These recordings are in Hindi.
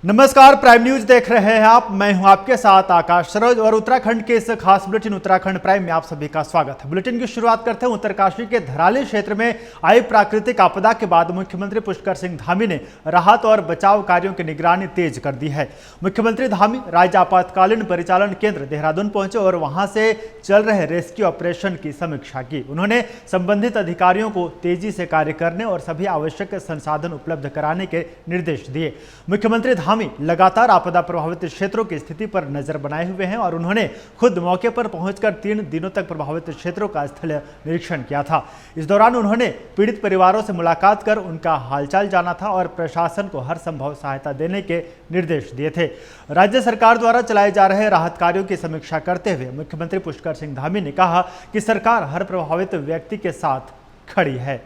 नमस्कार, प्राइम न्यूज देख रहे हैं आप। मैं हूं आपके साथ आकाश सरोज और उत्तराखंड के इस खास बुलेटिन उत्तराखंड प्राइम में आप सभी का स्वागत है। बुलेटिन की शुरुआत करते हैं उत्तरकाशी के धराली क्षेत्र में आई प्राकृतिक आपदा के बाद मुख्यमंत्री पुष्कर सिंह धामी ने राहत और बचाव कार्यों की निगरानी तेज कर दी है। मुख्यमंत्री धामी राज्य आपातकालीन परिचालन केंद्र देहरादून पहुंचे और वहां से चल रहे रेस्क्यू ऑपरेशन की समीक्षा की। उन्होंने संबंधित अधिकारियों को तेजी से कार्य करने और सभी आवश्यक संसाधन उपलब्ध कराने के निर्देश दिए। मुख्यमंत्री धामी लगातार आपदा प्रभावित क्षेत्रों की स्थिति पर नजर बनाए हुए हैं और उन्होंने खुद मौके पर पहुंचकर 3 दिनों तक प्रभावित क्षेत्रों का स्थलीय निरीक्षण किया था। इस दौरान उन्होंने पीड़ित परिवारों से मुलाकात कर उनका हालचाल जाना था और प्रशासन को हर संभव सहायता देने के निर्देश दिए थे। राज्य सरकार द्वारा चलाए जा रहे राहत कार्यों की समीक्षा करते हुए मुख्यमंत्री पुष्कर सिंह धामी ने कहा कि सरकार हर प्रभावित व्यक्ति के साथ खड़ी है।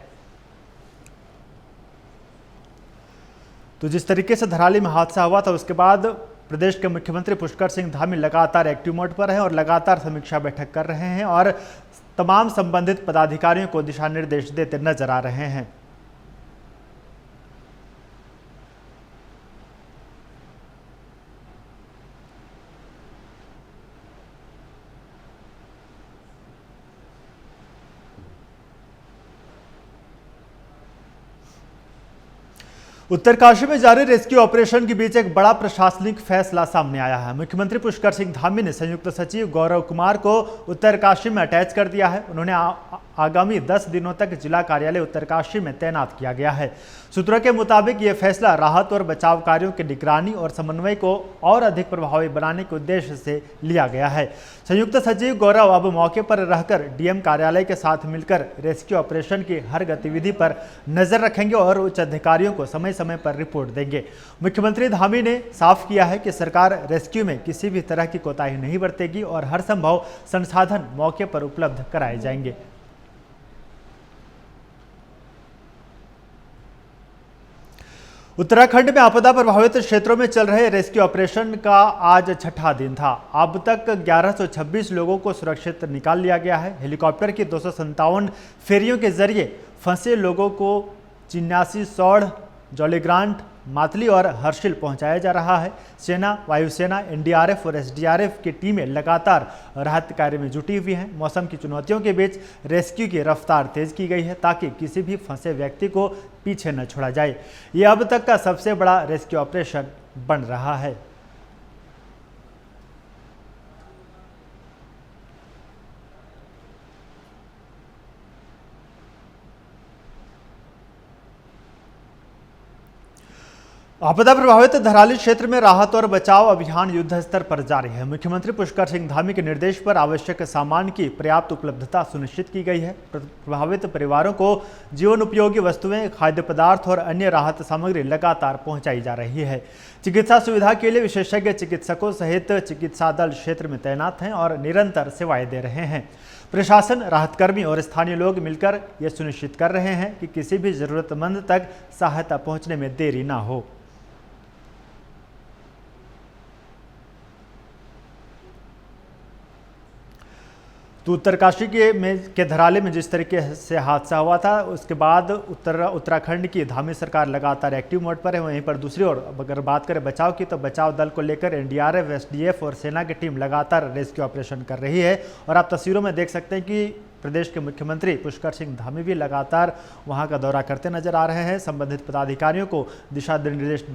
तो जिस तरीके से धराली में हादसा हुआ था उसके बाद प्रदेश के मुख्यमंत्री पुष्कर सिंह धामी लगातार एक्टिव मोड पर हैं और लगातार समीक्षा बैठक कर रहे हैं और तमाम संबंधित पदाधिकारियों को दिशा निर्देश देते नजर आ रहे हैं। उत्तरकाशी में जारी रेस्क्यू ऑपरेशन के बीच एक बड़ा प्रशासनिक फैसला सामने आया है। मुख्यमंत्री पुष्कर सिंह धामी ने संयुक्त सचिव गौरव कुमार को उत्तरकाशी में अटैच कर दिया है। उन्होंने आगामी 10 दिनों तक जिला कार्यालय उत्तरकाशी में तैनात किया गया है। सूत्रों के मुताबिक यह फैसला राहत और बचाव कार्यों की निगरानी और समन्वय को और अधिक प्रभावी बनाने के उद्देश्य से लिया गया है। संयुक्त सचिव गौरव अब मौके पर रहकर डीएम कार्यालय के साथ मिलकर रेस्क्यू ऑपरेशन की हर गतिविधि पर नजर रखेंगे और उच्च अधिकारियों को समय समय पर रिपोर्ट देंगे। मुख्यमंत्री धामी ने साफ किया है कि सरकार रेस्क्यू में किसी भी तरह की कोताही नहीं बरतेगी और हर संभव संसाधन मौके पर उपलब्ध कराए जाएंगे। उत्तराखंड में आपदा प्रभावित क्षेत्रों में चल रहे रेस्क्यू ऑपरेशन का आज छठा दिन था। अब तक 1126 लोगों को सुरक्षित निकाल लिया गया है। हेलीकॉप्टर की 257 फेरियों के जरिए फंसे लोगों को चिन्यासी, सौड़, जौलीग्रांट, मातली और हर्षिल पहुंचाया जा रहा है। सेना, वायुसेना, एनडीआरएफ और एसडीआरएफ की टीमें लगातार राहत कार्य में जुटी हुई हैं। मौसम की चुनौतियों के बीच रेस्क्यू की रफ्तार तेज की गई है ताकि किसी भी फंसे व्यक्ति को पीछे न छोड़ा जाए। यह अब तक का सबसे बड़ा रेस्क्यू ऑपरेशन बन रहा है। आपदा प्रभावित धराली क्षेत्र में राहत और बचाव अभियान युद्ध स्तर पर जारी है। मुख्यमंत्री पुष्कर सिंह धामी के निर्देश पर आवश्यक सामान की पर्याप्त उपलब्धता सुनिश्चित की गई है। प्रभावित परिवारों को जीवन उपयोगी वस्तुएं, खाद्य पदार्थ और अन्य राहत सामग्री लगातार पहुंचाई जा रही है। चिकित्सा सुविधा के लिए विशेषज्ञ चिकित्सकों सहित चिकित्सा दल क्षेत्र में तैनात हैं और निरंतर सेवाएं दे रहे हैं। प्रशासन, राहतकर्मी और स्थानीय लोग मिलकर यह सुनिश्चित कर रहे हैं कि किसी भी जरूरतमंद तक सहायता पहुंचने में देरी न हो। तो उत्तरकाशी के धराली में जिस तरीके से हादसा हुआ था उसके बाद उत्तराखंड की धामी सरकार लगातार एक्टिव मोड पर है। वहीं पर दूसरी ओर अगर बात करें बचाव की, तो बचाव दल को लेकर एनडीआरएफ, एसडीएफ और सेना की टीम लगातार रेस्क्यू ऑपरेशन कर रही है। और आप तस्वीरों में देख सकते हैं कि प्रदेश के मुख्यमंत्री पुष्कर सिंह धामी भी लगातार वहां का दौरा करते नजर आ रहे हैं। संबंधित पदाधिकारियों को दिशा निर्देश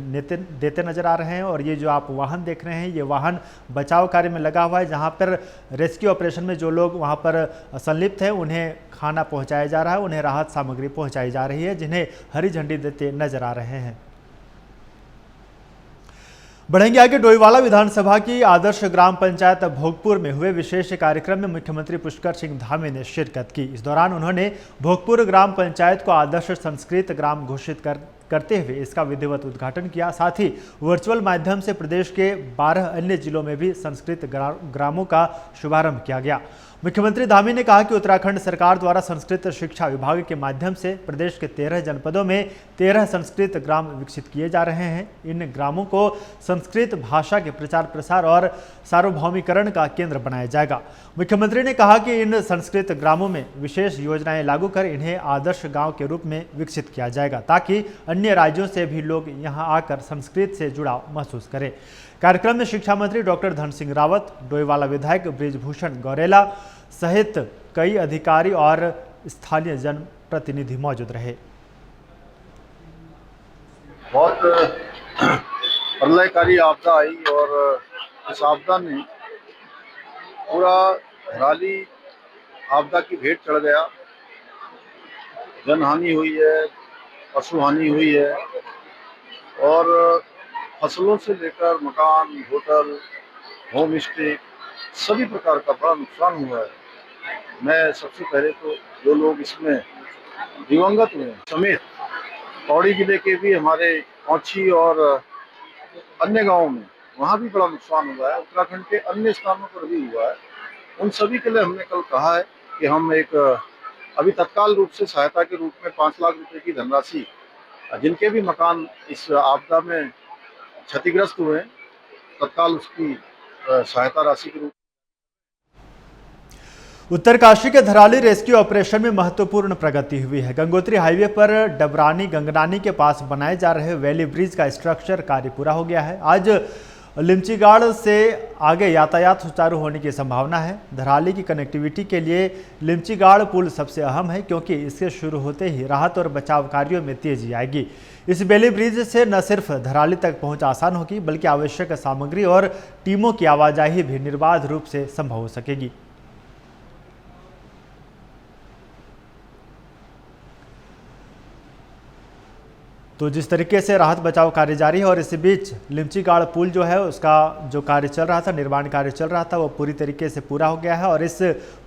देते नजर आ रहे हैं। और ये जो आप वाहन देख रहे हैं, ये वाहन बचाव कार्य में लगा हुआ है, जहां पर रेस्क्यू ऑपरेशन में जो लोग वहां पर संलिप्त हैं उन्हें खाना पहुंचाया जा रहा है, उन्हें राहत सामग्री पहुंचाई जा रही है, जिन्हें हरी झंडी देते नजर आ रहे हैं। बढ़ेंगे आगे। डोईवाला विधानसभा की आदर्श ग्राम पंचायत भोगपुर में हुए विशेष कार्यक्रम में मुख्यमंत्री पुष्कर सिंह धामी ने शिरकत की। इस दौरान उन्होंने भोगपुर ग्राम पंचायत को आदर्श संस्कृत ग्राम घोषित करते हुए इसका विधिवत उद्घाटन किया। साथ ही वर्चुअल माध्यम से प्रदेश के 12 अन्य जिलों में भी संस्कृत ग्रामों का शुभारंभ किया गया। मुख्यमंत्री धामी ने कहा कि उत्तराखंड सरकार द्वारा संस्कृत शिक्षा विभाग के माध्यम से प्रदेश के 13 जनपदों में 13 संस्कृत ग्राम विकसित किए जा रहे हैं। इन ग्रामों को संस्कृत भाषा के प्रचार प्रसार और सार्वभौमिकरण का केंद्र बनाया जाएगा। मुख्यमंत्री ने कहा कि इन संस्कृत ग्रामों में विशेष योजनाएं लागू कर इन्हें आदर्श गाँव के रूप में विकसित किया जाएगा, ताकि अन्य राज्यों से भी लोग यहाँ आकर संस्कृत से जुड़ाव महसूस करें। कार्यक्रम में शिक्षा मंत्री डॉक्टर धन सिंह रावत, डोईवाला विधायक बृजभूषण गौरेला सहित कई अधिकारी और स्थानीय जनप्रतिनिधि मौजूद रहे। बहुत प्रलयकारी आपदा आई और इस आपदा ने पूरा धराली आपदा की भेंट चढ़ गया। जनहानि हुई है, पशु हानि हुई है और फसलों से लेकर मकान, होटल, होम स्टे सभी प्रकार का बड़ा नुकसान हुआ है। मैं सबसे पहले तो जो लोग इसमें दिवंगत हुए समेत पौड़ी जिले के भी हमारे औची और अन्य गांवों में वहाँ भी बड़ा नुकसान हुआ है, उत्तराखंड के अन्य स्थानों पर भी हुआ है। उन सभी के लिए हमने कल कहा है कि हम एक अभी तत्काल रूप से सहायता के रूप में 5 लाख रुपए की धनराशि जिनके भी मकान इस आपदा में क्षतिग्रस्त हुए तत्काल उसकी सहायता राशि के रूप। उत्तरकाशी के धराली रेस्क्यू ऑपरेशन में महत्वपूर्ण प्रगति हुई है। गंगोत्री हाईवे पर डबरानी गंगनानी के पास बनाए जा रहे वैली ब्रिज का स्ट्रक्चर कार्य पूरा हो गया है। आज लिमचीगाड़ से आगे यातायात सुचारू होने की संभावना है। धराली की कनेक्टिविटी के लिए लिमचीगाड़ पुल सबसे अहम है, क्योंकि इसके शुरू होते ही राहत और बचाव कार्यों में तेजी आएगी। इस वैली ब्रिज से न सिर्फ धराली तक पहुंच आसान होगी, बल्कि आवश्यक सामग्री और टीमों की आवाजाही भी निर्बाध रूप से संभव हो सकेगी। तो जिस तरीके से राहत बचाव कार्य जारी है और इसी बीच लिमचीगाड़ पुल जो है उसका जो कार्य चल रहा था, निर्माण कार्य चल रहा था, वो पूरी तरीके से पूरा हो गया है। और इस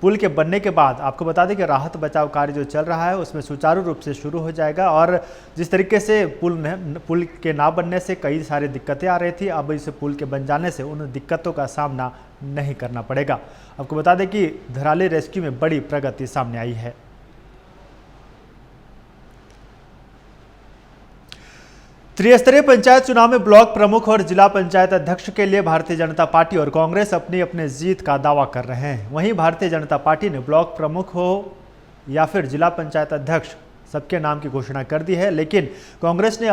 पुल के बनने के बाद आपको बता दें कि राहत बचाव कार्य जो चल रहा है उसमें सुचारू रूप से शुरू हो जाएगा। और जिस तरीके से पुल के ना बनने से कई सारी दिक्कतें आ रही थी, अब इस पुल के बन जाने से उन दिक्कतों का सामना नहीं करना पड़ेगा। आपको बता दें कि धराली रेस्क्यू में बड़ी प्रगति सामने आई है। त्रिस्तरीय पंचायत चुनाव में ब्लॉक प्रमुख और जिला पंचायत अध्यक्ष के लिए भारतीय जनता पार्टी और कांग्रेस अपनी अपने जीत का दावा कर रहे हैं। वहीं भारतीय जनता पार्टी ने ब्लॉक प्रमुख हो या फिर जिला पंचायत अध्यक्ष सबके नाम की घोषणा कर दी है, लेकिन कांग्रेस ने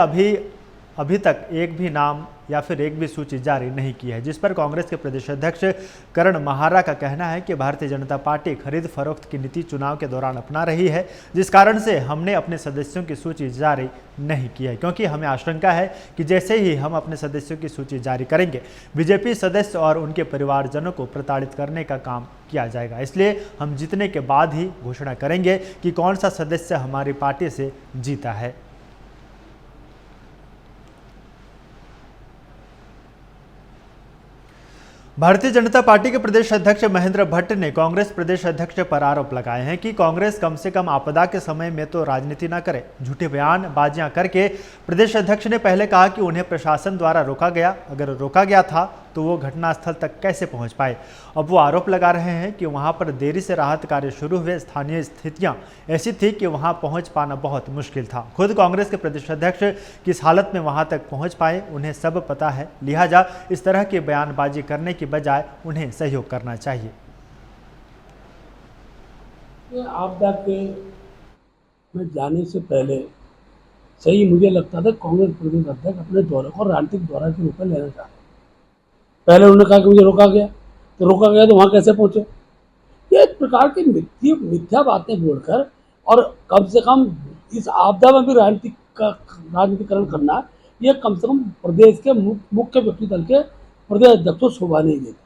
अभी तक एक भी नाम या फिर एक भी सूची जारी नहीं की है, जिस पर कांग्रेस के प्रदेश अध्यक्ष करण महारा का कहना है कि भारतीय जनता पार्टी खरीद फरोख्त की नीति चुनाव के दौरान अपना रही है, जिस कारण से हमने अपने सदस्यों की सूची जारी नहीं की है, क्योंकि हमें आशंका है कि जैसे ही हम अपने सदस्यों की सूची जारी करेंगे, बीजेपी सदस्य और उनके परिवारजनों को प्रताड़ित करने का काम किया जाएगा। इसलिए हम जीतने के बाद ही घोषणा करेंगे कि कौन सा सदस्य हमारी पार्टी से जीता है। भारतीय जनता पार्टी के प्रदेश अध्यक्ष महेंद्र भट्ट ने कांग्रेस प्रदेश अध्यक्ष पर आरोप लगाए हैं कि कांग्रेस कम से कम आपदा के समय में तो राजनीति न करे। झूठे बयानबाजियां करके प्रदेश अध्यक्ष ने पहले कहा कि उन्हें प्रशासन द्वारा रोका गया, अगर रोका गया था तो वो घटनास्थल तक कैसे पहुंच पाए। अब वो आरोप लगा रहे हैं कि वहां पर देरी से राहत कार्य शुरू हुए, स्थानीय स्थितियां ऐसी थी कि वहां पहुंच पाना बहुत मुश्किल था। खुद कांग्रेस के प्रदेश अध्यक्ष किस हालत में वहां तक पहुंच पाए उन्हें सब पता है, लिहाजा इस तरह की बयानबाजी करने की बजाय उन्हें सहयोग करना चाहिए। आपदा के में जाने से पहले सही मुझे लगता था कांग्रेस प्रदेश अध्यक्ष अपने दौरे को राजनीतिक दौरा के रूप में लेना चाहते। पहले उन्होंने कहा कि मुझे रोका गया, तो रोका गया तो वहाँ कैसे पहुँचे। ये एक प्रकार की मिथ्या बातें बोलकर और कम से कम इस आपदा में भी राजनीतिकरण करना, ये कम से कम प्रदेश के मुख्य विपक्षी दल के प्रदेश अध्यक्ष को शोभा नहीं देता।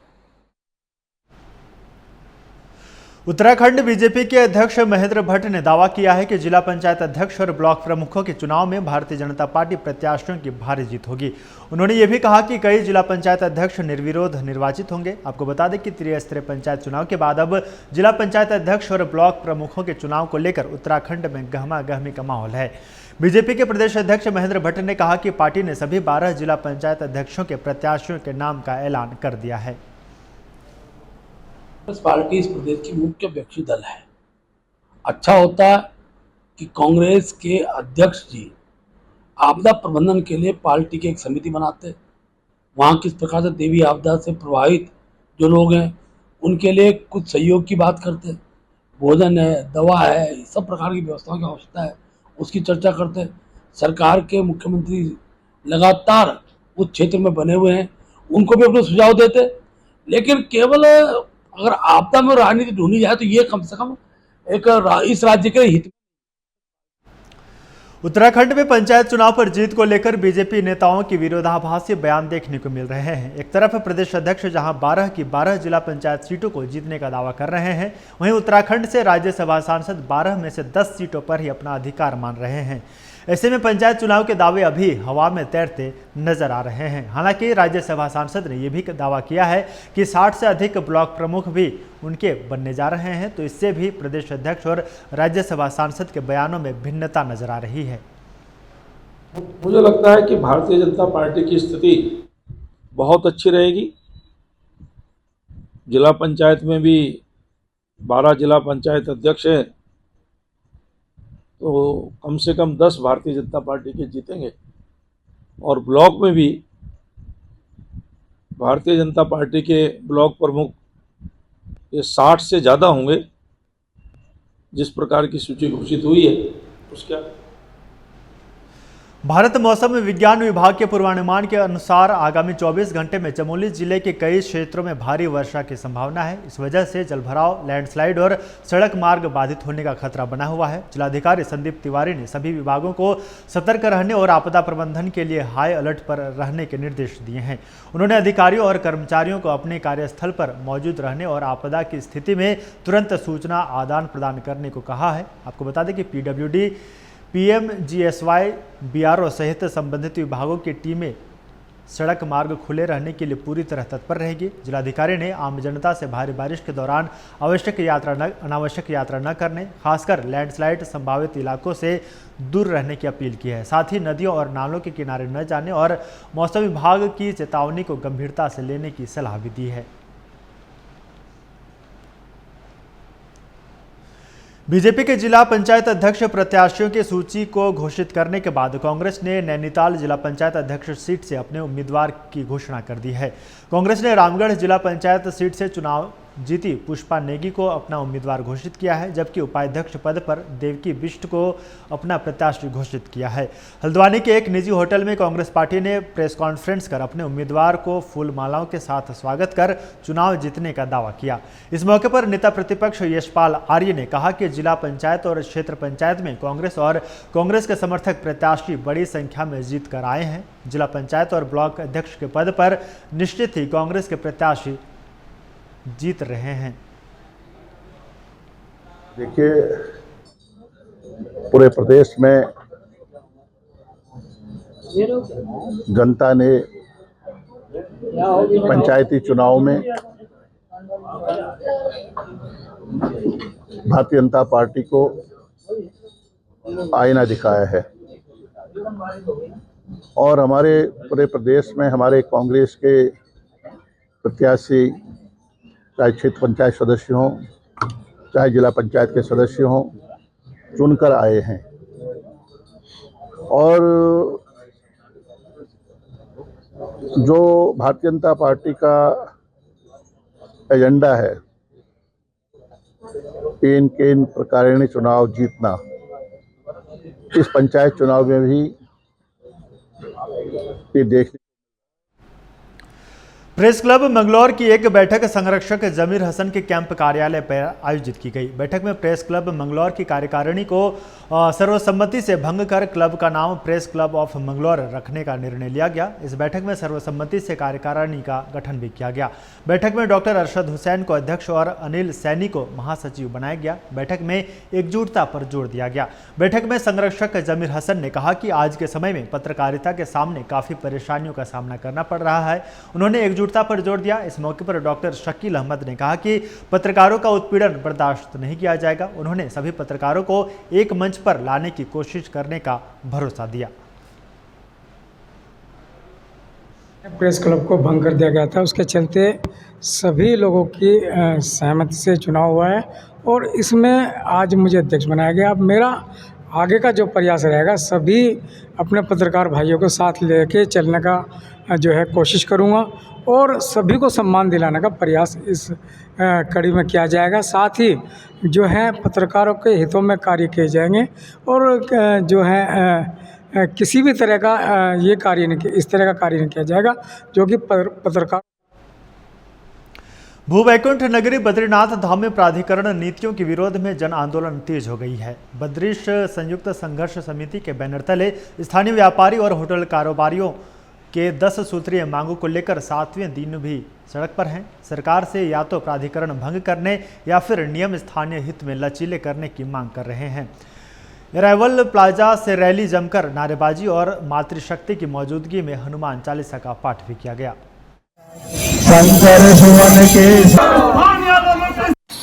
उत्तराखंड बीजेपी के अध्यक्ष महेंद्र भट्ट ने दावा किया है कि जिला पंचायत अध्यक्ष और ब्लॉक प्रमुखों के चुनाव में भारतीय जनता पार्टी प्रत्याशियों की भारी जीत होगी। उन्होंने ये भी कहा कि कई जिला पंचायत अध्यक्ष निर्विरोध निर्वाचित होंगे। आपको बता दें कि त्रिस्तरीय पंचायत चुनाव के बाद अब जिला पंचायत अध्यक्ष और ब्लॉक प्रमुखों के चुनाव को लेकर उत्तराखंड में गहमा-गहमी का माहौल है। बीजेपी के प्रदेश अध्यक्ष महेंद्र भट्ट ने कहा कि पार्टी ने सभी 12 जिला पंचायत अध्यक्षों के प्रत्याशियों के नाम का ऐलान कर दिया है। कांग्रेस पार्टी इस प्रदेश की मुख्य विपक्षी दल है। अच्छा होता कि कांग्रेस के अध्यक्ष जी आपदा प्रबंधन के लिए पार्टी की एक समिति बनाते, वहाँ किस प्रकार से देवी आपदा से प्रभावित जो लोग हैं उनके लिए कुछ सहयोग की बात करते, भोजन है, दवा है, सब प्रकार की व्यवस्थाओं की आवश्यकता है, उसकी चर्चा करते। सरकार के मुख्यमंत्री लगातार उस क्षेत्र में बने हुए हैं, उनको भी अपने सुझाव देते। लेकिन केवल अगर आपदा में राजनीति ढूंढी जाए तो ये कम से कम इस राज्य के हित। उत्तराखंड में पंचायत चुनाव पर जीत को लेकर बीजेपी नेताओं की विरोधाभासी बयान देखने को मिल रहे हैं। एक तरफ प्रदेश अध्यक्ष जहां 12 की 12 जिला पंचायत सीटों को जीतने का दावा कर रहे हैं, वहीं उत्तराखंड से राज्यसभा सांसद 12 में से 10 सीटों पर ही अपना अधिकार मान रहे हैं। ऐसे में पंचायत चुनाव के दावे अभी हवा में तैरते नजर आ रहे हैं। हालांकि राज्यसभा सांसद ने यह भी दावा किया है कि 60 से अधिक ब्लॉक प्रमुख भी उनके बनने जा रहे हैं, तो इससे भी प्रदेश अध्यक्ष और राज्यसभा सांसद के बयानों में भिन्नता नजर आ रही है। मुझे लगता है कि भारतीय जनता पार्टी की स्थिति बहुत अच्छी रहेगी। जिला पंचायत में भी 12 जिला पंचायत अध्यक्ष हैं, तो कम से कम 10 भारतीय जनता पार्टी के जीतेंगे। और ब्लॉक में भी भारतीय जनता पार्टी के ब्लॉक प्रमुख ये 60 से ज़्यादा होंगे। जिस प्रकार की सूची घोषित हुई है उसके भारत मौसम विज्ञान विभाग के पूर्वानुमान के अनुसार आगामी 24 घंटे में चमोली जिले के कई क्षेत्रों में भारी वर्षा की संभावना है। इस वजह से जलभराव, लैंडस्लाइड और सड़क मार्ग बाधित होने का खतरा बना हुआ है। जिलाधिकारी संदीप तिवारी ने सभी विभागों को सतर्क रहने और आपदा प्रबंधन के लिए हाई अलर्ट पर रहने के निर्देश दिए हैं। उन्होंने अधिकारियों और कर्मचारियों को अपने कार्यस्थल पर मौजूद रहने और आपदा की स्थिति में तुरंत सूचना आदान प्रदान करने को कहा है। आपको बता दें कि PWD, PMGSY, BRO सहित संबंधित विभागों की टीमें सड़क मार्ग खुले रहने के लिए पूरी तरह तत्पर रहेगी। जिलाधिकारी ने आम जनता से भारी बारिश के दौरान अनावश्यक यात्रा न करने, खासकर लैंडस्लाइड संभावित इलाकों से दूर रहने की अपील की है। साथ ही नदियों और नालों के किनारे न जाने और मौसम विभाग की चेतावनी को गंभीरता से लेने की सलाह भी दी है। बीजेपी के जिला पंचायत अध्यक्ष प्रत्याशियों की सूची को घोषित करने के बाद कांग्रेस ने नैनीताल जिला पंचायत अध्यक्ष सीट से अपने उम्मीदवार की घोषणा कर दी है। कांग्रेस ने रामगढ़ जिला पंचायत सीट से चुनाव जीती पुष्पा नेगी को अपना उम्मीदवार घोषित किया है, जबकि उपाध्यक्ष पद पर देवकी बिष्ट को अपना प्रत्याशी घोषित किया है। हल्द्वानी के एक निजी होटल में कांग्रेस पार्टी ने प्रेस कॉन्फ्रेंस कर अपने उम्मीदवार को फूल मालाओं के साथ स्वागत कर चुनाव जीतने का दावा किया। इस मौके पर नेता प्रतिपक्ष यशपाल आर्य ने कहा कि जिला पंचायत और क्षेत्र पंचायत में कांग्रेस और कांग्रेस के समर्थक प्रत्याशी बड़ी संख्या में जीत कर आए हैं। जिला पंचायत और ब्लॉक अध्यक्ष के पद पर निश्चित ही कांग्रेस के प्रत्याशी जीत रहे हैं। देखिए, पूरे प्रदेश में जनता ने पंचायती चुनाव में भारतीय जनता पार्टी को आईना दिखाया है और हमारे पूरे प्रदेश में हमारे कांग्रेस के प्रत्याशी, चाहे क्षेत्र पंचायत सदस्य हों, चाहे जिला पंचायत के सदस्य हों, चुनकर आए हैं। और जो भारतीय जनता पार्टी का एजेंडा है, इन प्रकारेण चुनाव जीतना, इस पंचायत चुनाव में भी ये देखने। प्रेस क्लब मंगलौर की एक बैठक संरक्षक जमीर हसन के कैंप कार्यालय पर आयोजित की गई। बैठक में प्रेस क्लब मंगलौर की कार्यकारिणी को सर्वसम्मति से भंग कर क्लब का नाम प्रेस क्लब ऑफ मंगलौर रखने का निर्णय लिया गया। इस बैठक में सर्वसम्मति से कार्यकारिणी का गठन भी किया गया। बैठक में डॉक्टर अरशद हुसैन को अध्यक्ष और अनिल सैनी को महासचिव बनाया गया। बैठक में एकजुटता पर जोर दिया गया। बैठक में संरक्षक जमीर हसन ने कहा कि आज के समय में पत्रकारिता के सामने काफ़ी परेशानियों का सामना करना पड़ रहा है। उन्होंने एकजुटता पर जोर दिया। इस मौके पर डॉक्टर शकील अहमद ने कहा कि पत्रकारों का उत्पीड़न बर्दाश्त नहीं किया जाएगा। उन्होंने सभी पत्रकारों को एक मंच पर लाने की कोशिश करने का भरोसा दिया। प्रेस क्लब को भंग कर दिया गया था, उसके चलते सभी लोगों की सहमति से चुनाव हुआ है और इसमें आज मुझे अध्यक्ष बनाया गया। अब मेरा आगे का जो प्रयास रहेगा, सभी अपने पत्रकार भाइयों को साथ लेके चलने का जो है कोशिश करूँगा और सभी को सम्मान दिलाने का प्रयास इस कड़ी में किया जाएगा। साथ ही जो है पत्रकारों के हितों में कार्य किए जाएंगे और जो है किसी भी तरह का ये कार्य नहीं, इस तरह का कार्य नहीं किया जाएगा जो कि पत्रकार। भूवैकुंठ नगरी बद्रीनाथ धाम में प्राधिकरण नीतियों के विरोध में जन आंदोलन तेज हो गई है। बद्रीश संयुक्त संघर्ष समिति के बैनर तले स्थानीय व्यापारी और होटल कारोबारियों के 10 सूत्रीय मांगों को लेकर 7वें दिन भी सड़क पर हैं। सरकार से या तो प्राधिकरण भंग करने या फिर नियम स्थानीय हित में लचीले करने की मांग कर रहे हैं। अराइवल प्लाजा से रैली जमकर नारेबाजी और मातृशक्ति की मौजूदगी में हनुमान चालीसा का पाठ भी किया गया।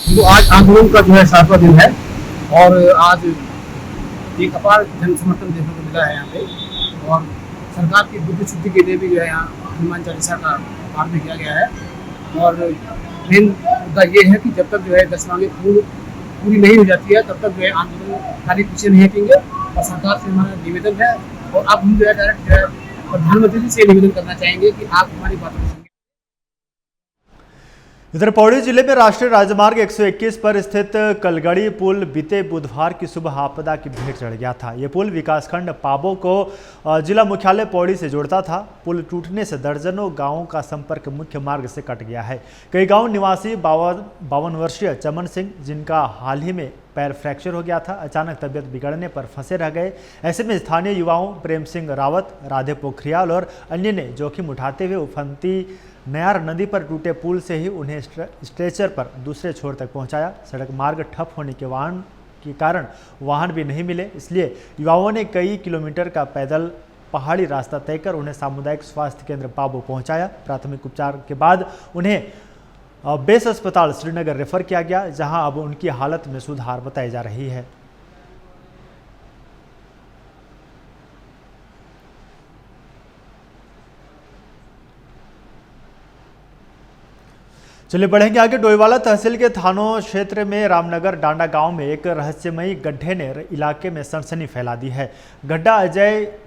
तो आज आंदोलन का जो है 7वां दिन है और आज एक अपार जन समर्थन देखने को मिला है यहाँ पे और सरकार की बुद्धि शुद्धि के लिए भी जो है यहाँ हनुमान चालीसा का पाठ भी किया गया है। और मेन मुद्दा ये है कि जब तक जो है 10 मांगें पूरी नहीं हो जाती है तब तक जो है आंदोलन खाली पीछे नहीं हटेंगे और सरकार से हमारा निवेदन है और अब हम जो है डायरेक्ट जो है प्रधानमंत्री जी से निवेदन करना चाहेंगे कि आप हमारी बातों को सुनिए। इधर पौड़ी जिले में राष्ट्रीय राजमार्ग 121 पर स्थित कलगड़ी पुल बीते बुधवार की सुबह आपदा की भेंट चढ़ गया था। यह पुल विकासखंड पाबो को जिला मुख्यालय पौड़ी से जोड़ता था। पुल टूटने से दर्जनों गांवों का संपर्क मुख्य मार्ग से कट गया है। कई गांव निवासी 52 वर्षीय चमन सिंह, जिनका हाल ही में पैर फ्रैक्चर हो गया था, अचानक तबियत बिगड़ने पर फंसे रह गए। ऐसे में स्थानीय युवाओं प्रेम सिंह रावत, राधे पोखरियाल और अन्य ने जोखिम उठाते हुए उफनती नयार नदी पर टूटे पुल से ही उन्हें स्ट्रेचर पर दूसरे छोर तक पहुंचाया। सड़क मार्ग ठप होने के कारण वाहन भी नहीं मिले, इसलिए युवाओं ने कई किलोमीटर का पैदल पहाड़ी रास्ता तय कर उन्हें सामुदायिक स्वास्थ्य केंद्र पाबो पहुंचाया। प्राथमिक उपचार के बाद उन्हें बेस अस्पताल श्रीनगर रेफर किया गया, जहां अब उनकी हालत में सुधार बताई जा रही है। चलिए बढ़ेंगे आगे। डोईवाला तहसील के थानों क्षेत्र में रामनगर डांडा गांव में एक रहस्यमयी गड्ढे ने इलाके में सनसनी फैला दी है। गड्ढा अजय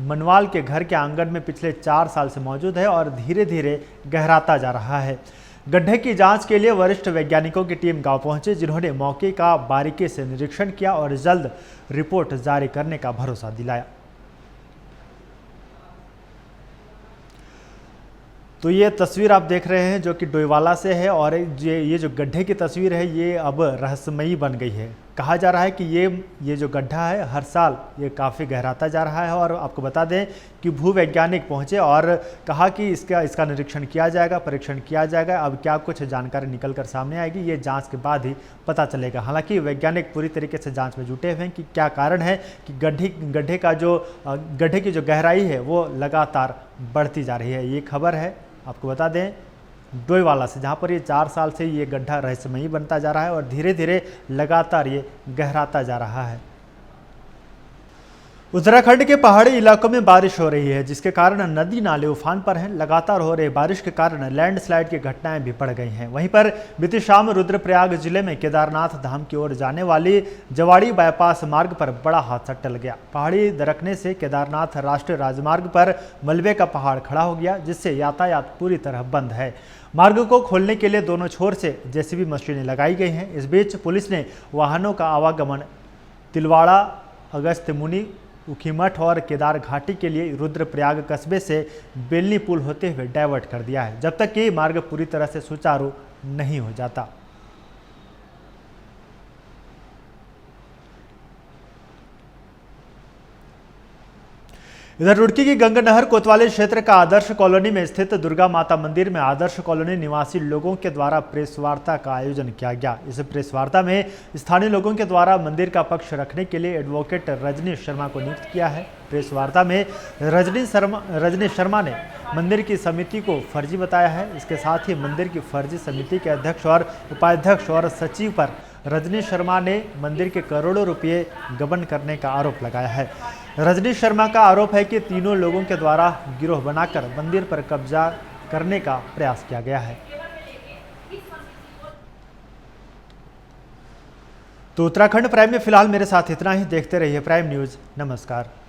मनवाल के घर के आंगन में पिछले 4 साल से मौजूद है और धीरे धीरे गहराता जा रहा है। गड्ढे की जांच के लिए वरिष्ठ वैज्ञानिकों की टीम गांव पहुंची, जिन्होंने मौके का बारीकी से निरीक्षण किया और जल्द रिपोर्ट जारी करने का भरोसा दिलाया। तो ये तस्वीर आप देख रहे हैं जो कि डोईवाला से है और ये जो गड्ढे की तस्वीर है ये अब रहस्यमयी बन गई है। कहा जा रहा है कि ये जो गड्ढा है हर साल ये काफ़ी गहराता जा रहा है और आपको बता दें कि भूवैज्ञानिक पहुंचे और कहा कि इसका निरीक्षण किया जाएगा, परीक्षण किया जाएगा। अब क्या कुछ जानकारी निकल कर सामने आएगी ये जांच के बाद ही पता चलेगा। हालांकि वैज्ञानिक पूरी तरीके से जांच में जुटे हुए हैं कि क्या कारण है कि गड्ढे की जो गहराई है वो लगातार बढ़ती जा रही है। ये खबर है आपको बता दें डोईवाला से, जहाँ पर ये 4 साल से ये गड्ढा रहस्यमयी बनता जा रहा है और धीरे धीरे लगातार ये गहराता जा रहा है। उत्तराखंड के पहाड़ी इलाकों में बारिश हो रही है, जिसके कारण नदी नाले उफान पर हैं। लगातार हो रही बारिश के कारण लैंडस्लाइड की घटनाएं भी बढ़ गई हैं। वहीं पर बीती शाम रुद्रप्रयाग जिले में केदारनाथ धाम की ओर जाने वाली जवाड़ी बाईपास मार्ग पर बड़ा हादसा टल गया। पहाड़ी दरकने से केदारनाथ राष्ट्रीय राजमार्ग पर मलबे का पहाड़ खड़ा हो गया, जिससे यातायात पूरी तरह बंद है। मार्ग को खोलने के लिए दोनों छोर से जेसीबी मशीनें लगाई गई हैं। इस बीच पुलिस ने वाहनों का आवागमन तिलवाड़ा, अगस्त्य मुनि, उखीमठ और केदार घाटी के लिए रुद्रप्रयाग कस्बे से बेलनी पुल होते हुए डाइवर्ट कर दिया है, जब तक कि मार्ग पूरी तरह से सुचारू नहीं हो जाता। इधर रुड़की की गंगानहर कोतवाली क्षेत्र का आदर्श कॉलोनी में स्थित दुर्गा माता मंदिर में आदर्श कॉलोनी निवासी लोगों के द्वारा प्रेस वार्ता का आयोजन किया गया। इस प्रेस वार्ता में स्थानीय लोगों के द्वारा मंदिर का पक्ष रखने के लिए एडवोकेट रजनी शर्मा को नियुक्त किया है। प्रेस वार्ता में रजनी शर्मा ने मंदिर की समिति को फर्जी बताया है। इसके साथ ही मंदिर की फर्जी समिति के अध्यक्ष और उपाध्यक्ष और सचिव पर रजनी शर्मा ने मंदिर के करोड़ों रुपए गबन करने का आरोप लगाया है। रजनी शर्मा का आरोप है कि तीनों लोगों के द्वारा गिरोह बनाकर मंदिर पर कब्जा करने का प्रयास किया गया है। तो उत्तराखंड प्राइम में फिलहाल मेरे साथ इतना ही। देखते रहिए प्राइम न्यूज़। नमस्कार।